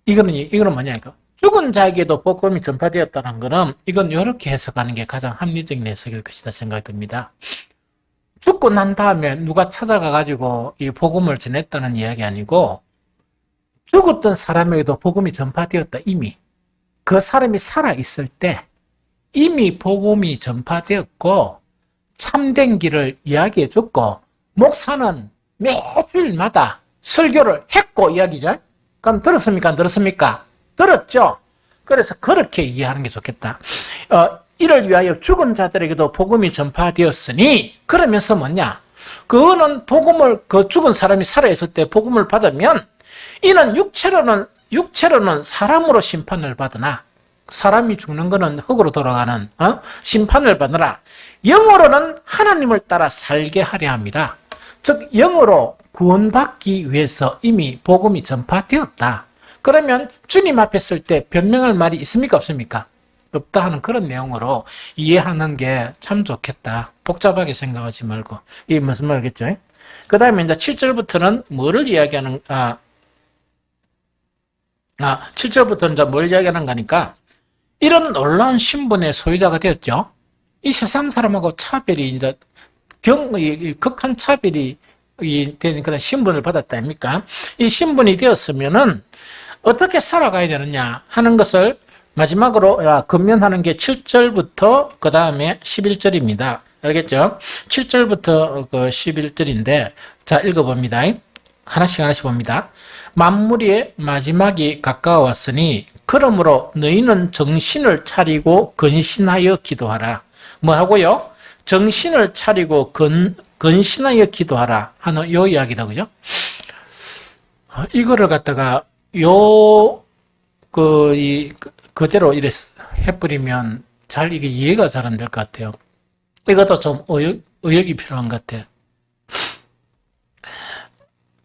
이거는 뭐냐, 이거. 죽은 자에게도 복음이 전파되었다는 거는, 이건 이렇게 해석하는 게 가장 합리적인 해석일 것이다 생각이 듭니다. 죽고 난 다음에 누가 찾아가가지고 이 복음을 전했다는 이야기 아니고, 죽었던 사람에게도 복음이 전파되었다, 이미. 그 사람이 살아있을 때 이미 복음이 전파되었고 참된 길을 이야기해줬고 목사는 매주일마다 설교를 했고 이야기죠. 그럼 들었습니까? 안 들었습니까? 들었죠? 그래서 그렇게 이해하는 게 좋겠다. 이를 위하여 죽은 자들에게도 복음이 전파되었으니 그러면서 뭐냐? 그거는 복음을 그 죽은 사람이 살아있을 때 복음을 받으면 이는 육체로는 사람으로 심판을 받으나 사람이 죽는 것은 흙으로 돌아가는 심판을 받으라. 영으로는 하나님을 따라 살게 하려 합니다. 즉 영으로 구원받기 위해서 이미 복음이 전파되었다. 그러면 주님 앞에 설 때 변명할 말이 있습니까 없습니까? 없다 하는 그런 내용으로 이해하는 게 참 좋겠다. 복잡하게 생각하지 말고. 이게 무슨 말이겠죠? 그 다음에 이제 7절부터는 뭐를 이야기하는 7절부터 이제 뭘 이야기하는 거니까, 이런 놀라운 신분의 소유자가 되었죠. 이 세상 사람하고 차별이, 이제, 극한 차별이 되는 그런 신분을 받았다 아닙니까? 이 신분이 되었으면은, 어떻게 살아가야 되느냐 하는 것을 마지막으로 건면하는 게 7절부터 그 다음에 11절입니다. 알겠죠? 7절부터 그 11절인데, 자, 읽어봅니다. 하나씩 봅니다. 만물의 마지막이 가까워왔으니 그러므로 너희는 정신을 차리고 근신하여 기도하라. 뭐 하고요? 정신을 차리고 근신하여 기도하라 하는 요 이야기다. 그죠? 이거를 갖다가 그대로 이래 해버리면 이게 이해가 잘 안 될 것 같아요. 이것도 좀 의역이 필요한 것 같아요.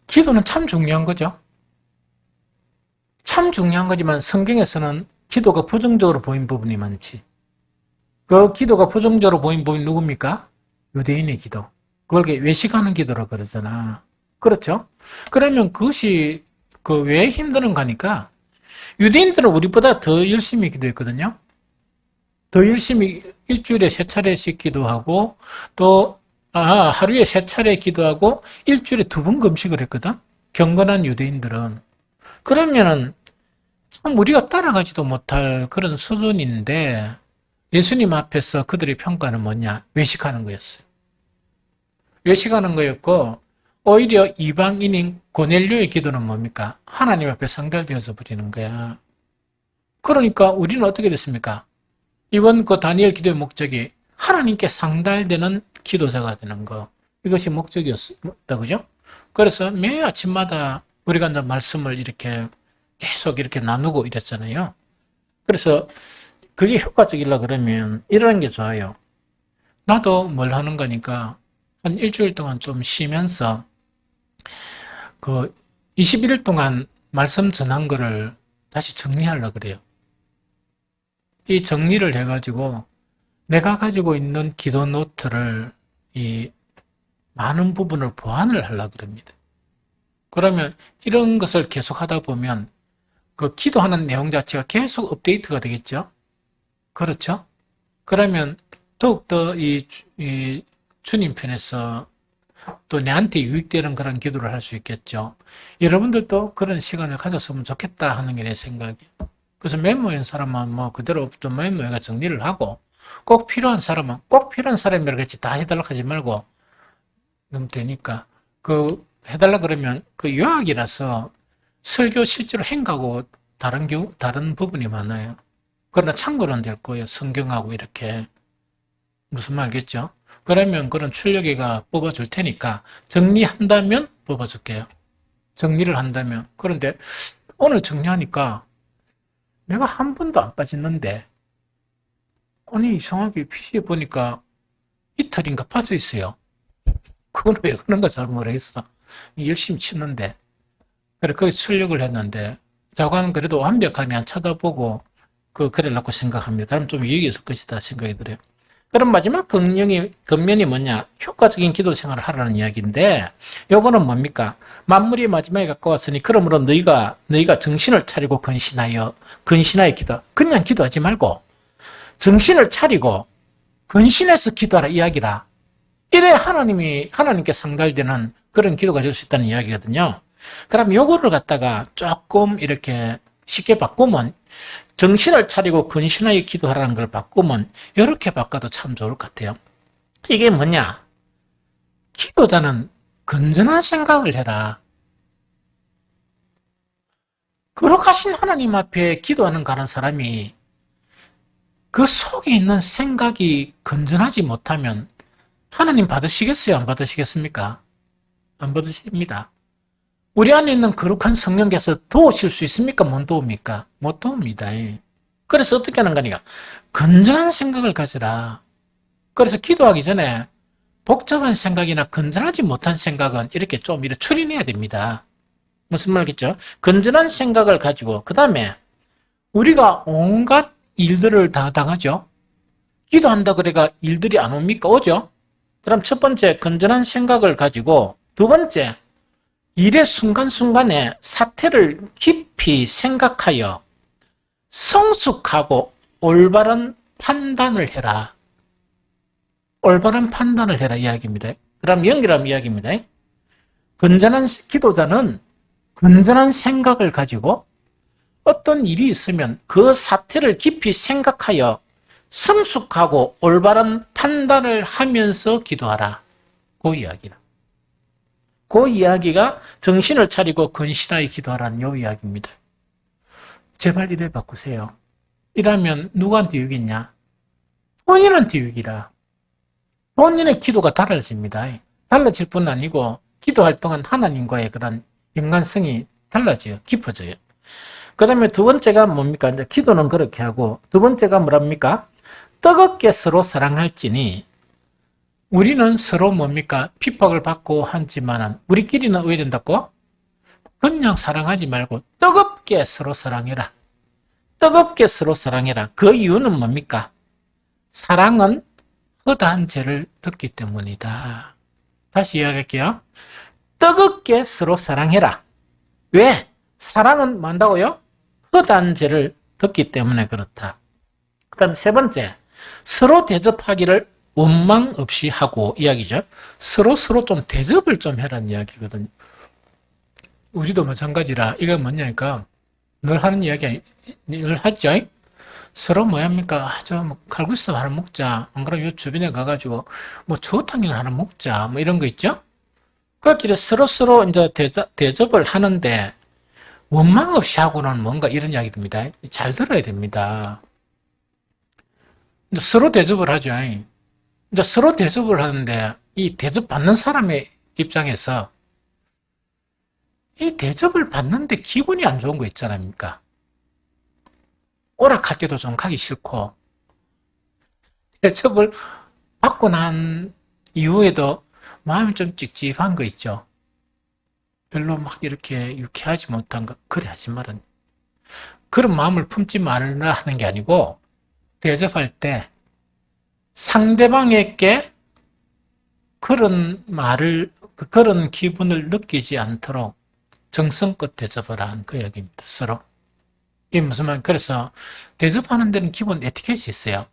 기도는 참 중요한 거죠. 참 중요한 거지만 성경에서는 기도가 부정적으로 보인 부분이 많지. 그 기도가 부정적으로 보인 부분이 누굽니까? 유대인의 기도. 그걸 외식하는 기도라 그러잖아. 그렇죠? 그러면 그것이 왜 힘드는 거니까 유대인들은 우리보다 더 열심히 기도했거든요. 더 열심히 일주일에 3차례씩 기도하고 또 하루에 3차례 기도하고 일주일에 2번 금식을 했거든. 경건한 유대인들은. 그러면은 참 우리가 따라가지도 못할 그런 수준인데 예수님 앞에서 그들의 평가는 뭐냐? 외식하는 거였어요. 외식하는 거였고 오히려 이방인인 고넬료의 기도는 뭡니까? 하나님 앞에 상달되어서 버리는 거야. 그러니까 우리는 어떻게 됐습니까? 이번 그 다니엘 기도의 목적이 하나님께 상달되는 기도자가 되는 거. 이것이 목적이었다, 그죠? 그래서 매 아침마다 우리가 이제 말씀을 이렇게 계속 이렇게 나누고 이랬잖아요. 그래서 그게 효과적이려 그러면 이러는 게 좋아요. 나도 뭘 하는 거니까 한 일주일 동안 좀 쉬면서 그 21일 동안 말씀 전한 거를 다시 정리하려고 그래요. 이 정리를 해가지고 내가 가지고 있는 기도 노트를 이 많은 부분을 보완을 하려고 그럽니다. 그러면 이런 것을 계속 하다 보면 그 기도하는 내용 자체가 계속 업데이트가 되겠죠? 그렇죠? 그러면 더욱더 이 주님 편에서 또 내한테 유익되는 그런 기도를 할 수 있겠죠. 여러분들도 그런 시간을 가졌으면 좋겠다 하는 게 내 생각이에요. 그래서 메모한 사람은 뭐 그대로 좀 메모해가 정리를 하고 꼭 필요한 사람은 꼭 필요한 사람이라 그랬지 다 해달라고 하지 말고 그럼 되니까 그 해달라 그러면 그 요약이라서 설교 실제로 행하고 다른 부분이 많아요. 그러나 참고는 될 거예요. 성경하고 이렇게 무슨 말겠죠? 그러면 그런 출력이가 뽑아줄 테니까 정리한다면 뽑아줄게요. 정리를 한다면. 그런데 오늘 정리하니까 내가 한 번도 안 빠졌는데 아니 이상하게 PC에 보니까 이틀인가 빠져 있어요. 그건 왜 그런가 잘 모르겠어. 열심히 치는데. 그래 거기서 출력을 했는데 자관 그래도 완벽하게 안 쳐다보고 그래라고 생각합니다. 그럼 좀 유익이 있을 것이다 생각이 들어요. 그럼 마지막 근면이 뭐냐? 효과적인 기도 생활을 하라는 이야기인데, 요거는 뭡니까? 만물이 마지막에 가까웠으니, 그러므로 너희가 정신을 차리고 근신하여 기도. 그냥 기도하지 말고, 정신을 차리고, 근신해서 기도하라 이야기라. 이래 하나님께 상달되는 그런 기도가 될 수 있다는 이야기거든요. 그럼 요거를 갖다가 조금 이렇게 쉽게 바꾸면, 정신을 차리고 근신하여 기도하라는 걸 바꾸면 이렇게 바꿔도 참 좋을 것 같아요. 이게 뭐냐? 기도자는 건전한 생각을 해라. 거룩하신 하나님 앞에 기도하는 가는 사람이 그 속에 있는 생각이 건전하지 못하면 하나님 받으시겠어요? 안 받으시겠습니까? 안 받으십니다. 우리 안에 있는 거룩한 성령께서 도우실 수 있습니까? 못 도웁니까? 못 도웁니다. 그래서 어떻게 하는 거니까? 건전한 생각을 가지라. 그래서 기도하기 전에 복잡한 생각이나 건전하지 못한 생각은 이렇게 좀 추린해야 됩니다. 무슨 말겠죠? 건전한 생각을 가지고 그 다음에 우리가 온갖 일들을 다 당하죠. 기도한다 그래가 일들이 안 옵니까? 오죠. 그럼 첫 번째 건전한 생각을 가지고 두 번째 일의 순간순간에 사태를 깊이 생각하여 성숙하고 올바른 판단을 해라. 올바른 판단을 해라 이야기입니다. 그럼 연결하면 이야기입니다. 건전한 기도자는 건전한 생각을 가지고 어떤 일이 있으면 그 사태를 깊이 생각하여 성숙하고 올바른 판단을 하면서 기도하라. 그 이야기라. 그 이야기가 정신을 차리고 근신하여 기도하라는 요 이야기입니다. 제발 이래 바꾸세요. 이러면 누구한테 유익이냐? 본인한테 유익이라. 본인의 기도가 달라집니다. 달라질 뿐 아니고 기도할 동안 하나님과의 그런 연관성이 달라져요. 깊어져요. 그 다음에 두 번째가 뭡니까? 이제 기도는 그렇게 하고 두 번째가 뭐랍니까? 뜨겁게 서로 사랑할지니 우리는 서로 뭡니까? 핍박을 받고 하지만은 우리끼리는 왜 된다고? 그냥 사랑하지 말고 뜨겁게 서로 사랑해라. 뜨겁게 서로 사랑해라. 그 이유는 뭡니까? 사랑은 허다한 죄를 덮기 때문이다. 다시 이야기할게요. 뜨겁게 서로 사랑해라. 왜? 사랑은 뭔다고요? 허다한 죄를 덮기 때문에 그렇다. 그 다음 세 번째, 서로 대접하기를 원망 없이 하고 이야기죠. 서로 좀 대접을 좀 해라는 이야기거든요. 우리도 마찬가지라. 이거 뭐냐니까 늘 하는 이야기 늘 하죠. 서로 뭐합니까? 저 칼국수 하나 먹자. 안 그러면 요 주변에 가가지고 뭐 추어탕면 하나 먹자. 뭐 이런 거 있죠. 그렇게 서로 이제 대접을 하는데 원망 없이 하고는 뭔가 이런 이야기 듭니다. 잘 들어야 됩니다. 서로 대접을 하죠. 이제 서로 대접을 하는데 이 대접 받는 사람의 입장에서 이 대접을 받는데 기분이 안 좋은 거 있잖아요. 오락할 때도 좀 가기 싫고 대접을 받고 난 이후에도 마음이 좀 찝찝한 거 있죠. 별로 막 이렇게 유쾌하지 못한 거. 그래 하지 말은. 그런 마음을 품지 말라 하는 게 아니고 대접할 때 상대방에게 그런 말을 그런 기분을 느끼지 않도록 정성껏 대접을 한 그 얘기입니다. 서로. 이게 무슨 말? 그래서 대접하는 데는 기본 에티켓이 있어요.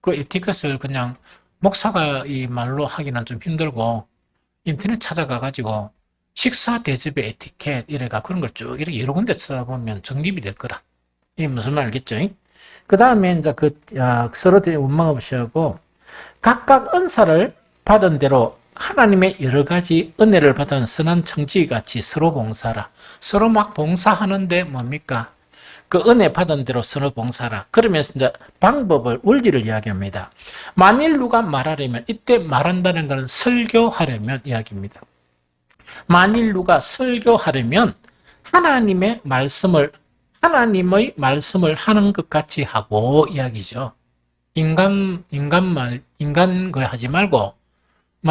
그 에티켓을 그냥 목사가 이 말로 하기는 좀 힘들고 인터넷 찾아가가지고 식사 대접의 에티켓 이래가 그런 걸 쭉 이렇게 여러 군데 찾아보면 정립이 될 거라. 이게 무슨 말 알겠죠? 그 다음에 이제 서로 원망 없이 하고 각각 은사를 받은 대로 하나님의 여러 가지 은혜를 받은 선한 청지 같이 서로 봉사라. 서로 막 봉사하는데 뭡니까? 그 은혜 받은 대로 서로 봉사라. 그러면서 이제 방법을, 원리를 이야기합니다. 만일 누가 말하려면, 이때 말한다는 것은 설교하려면 이야기입니다. 만일 누가 설교하려면 하나님의 말씀을 하는 것 같이 하고 이야기죠. 인간 거 하지 말고,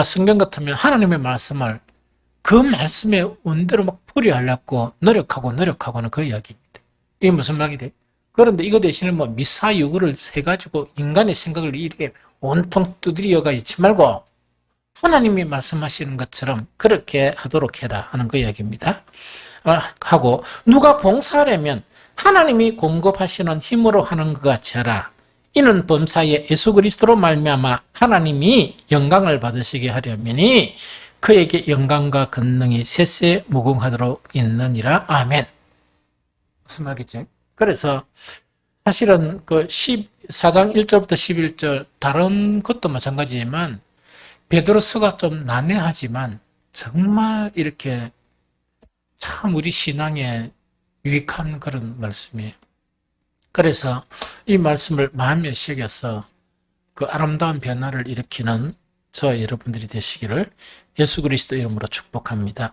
성경 같으면 하나님의 말씀을 그 말씀의 원대로 막 풀이하려고 노력하고는 그 이야기입니다. 이게 무슨 말이 돼? 그런데 이거 대신에 미사유구를 해가지고 인간의 생각을 이렇게 온통 두드려가 있지 말고 하나님이 말씀하시는 것처럼 그렇게 하도록 해라 하는 그 이야기입니다. 하고 누가 봉사하려면 하나님이 공급하시는 힘으로 하는 것 같이 하라. 이는 범사에 예수 그리스도로 말미암아 하나님이 영광을 받으시게 하려면이 그에게 영광과 권능이 세세 무궁하도록 있느니라. 아멘. 무슨 말이겠지? 그래서 사실은 그 4장 1절부터 11절 다른 것도 마찬가지지만 베드로서가 좀 난해하지만 정말 이렇게 참 우리 신앙에 유익한 그런 말씀이에요. 그래서 이 말씀을 마음에 새겨서 그 아름다운 변화를 일으키는 저와 여러분들이 되시기를 예수 그리스도 이름으로 축복합니다.